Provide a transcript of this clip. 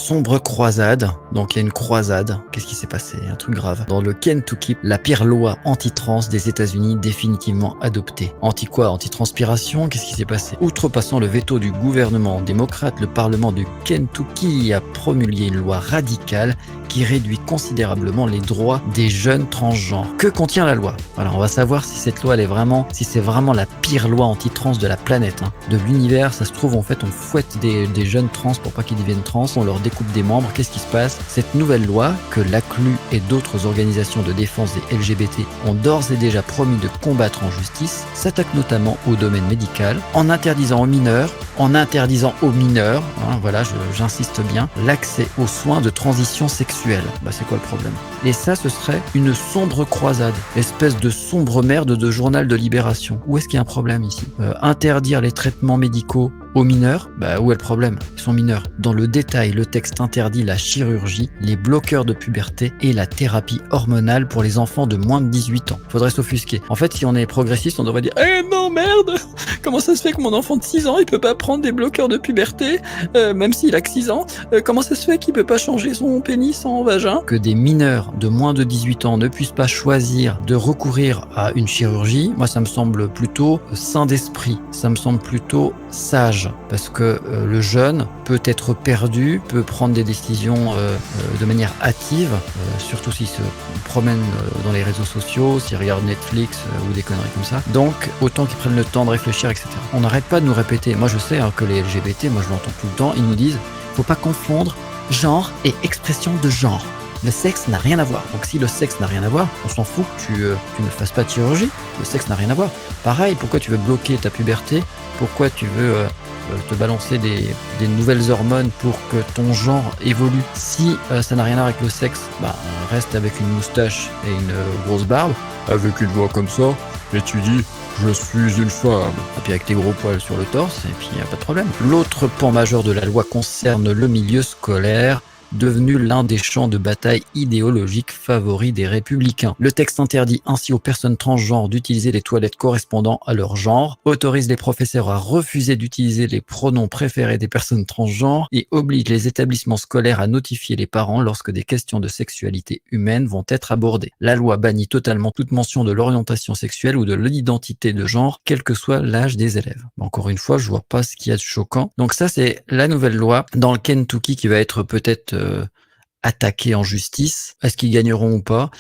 sombre croisade. Donc il y a une croisade. Qu'est-ce qui s'est passé? Un truc grave. Dans le Kentucky, la pire loi anti-trans des États-Unis définitivement adoptée. Anti quoi? Anti-transpiration? Qu'est-ce qui s'est passé? Outrepassant le veto du gouvernement démocrate, le Parlement du Kentucky a promulgué une loi radicale qui réduit considérablement les droits des jeunes transgenres. Que contient la loi? Voilà, on va savoir si cette loi, si c'est vraiment la pire loi anti-trans de la planète, de l'univers. Ça se trouve, en fait, on fouette des jeunes trans pour pas qu'ils deviennent trans, on leur découpe des membres. Qu'est-ce qui se passe? Cette nouvelle loi, que l'ACLU et d'autres organisations de défense des LGBT ont d'ores et déjà promis de combattre en justice, s'attaque notamment au domaine médical, en interdisant aux mineurs, voilà, j'insiste bien, l'accès aux soins de transition sexuelle. C'est quoi le problème? Et ça, ce serait une sombre croisade, espèce de sombre merde de journal de Libération. Où est-ce qu'il y a un problème ici? Interdire les traitements médicaux aux mineurs, où est le problème? Ils sont mineurs. Dans le détail, le texte interdit la chirurgie, les bloqueurs de puberté et la thérapie hormonale pour les enfants de moins de 18 ans. Faudrait s'offusquer. En fait, si on est progressiste, on devrait dire « Eh non, merde! Comment ça se fait que mon enfant de 6 ans, il peut pas prendre des bloqueurs de puberté, même s'il a que 6 ans? Comment ça se fait qu'il peut pas changer son pénis en vagin? » Que des mineurs de moins de 18 ans ne puissent pas choisir de recourir à une chirurgie, moi ça me semble plutôt sain d'esprit, ça me semble plutôt sage, parce que le jeune peut être perdu, peut prendre des décisions de manière hâtive, surtout s'il se promène dans les réseaux sociaux, s'il regarde Netflix ou des conneries comme ça. Donc autant qu'ils prennent le temps de réfléchir, etc. On n'arrête pas de nous répéter, moi je sais que les LGBT, moi je l'entends tout le temps, ils nous disent faut pas confondre genre et expression de genre. Le sexe n'a rien à voir. Donc si le sexe n'a rien à voir, on s'en fout que tu ne fasses pas de chirurgie. Le sexe n'a rien à voir. Pareil, pourquoi tu veux bloquer ta puberté? Pourquoi tu veux te balancer des nouvelles hormones pour que ton genre évolue? Si ça n'a rien à voir avec le sexe, reste avec une moustache et une grosse barbe, avec une voix comme ça, et tu dis « Je suis une femme ». Et puis avec tes gros poils sur le torse, et puis pas de problème. L'autre pan majeur de la loi concerne le milieu scolaire, devenu l'un des champs de bataille idéologiques favoris des républicains. Le texte interdit ainsi aux personnes transgenres d'utiliser les toilettes correspondant à leur genre, autorise les professeurs à refuser d'utiliser les pronoms préférés des personnes transgenres et oblige les établissements scolaires à notifier les parents lorsque des questions de sexualité humaine vont être abordées. La loi bannit totalement toute mention de l'orientation sexuelle ou de l'identité de genre, quel que soit l'âge des élèves. Encore une fois, je vois pas ce qu'il y a de choquant. Donc ça, c'est la nouvelle loi dans le Kentucky qui va être peut-être attaqués en justice. Est-ce qu'ils gagneront ou pas?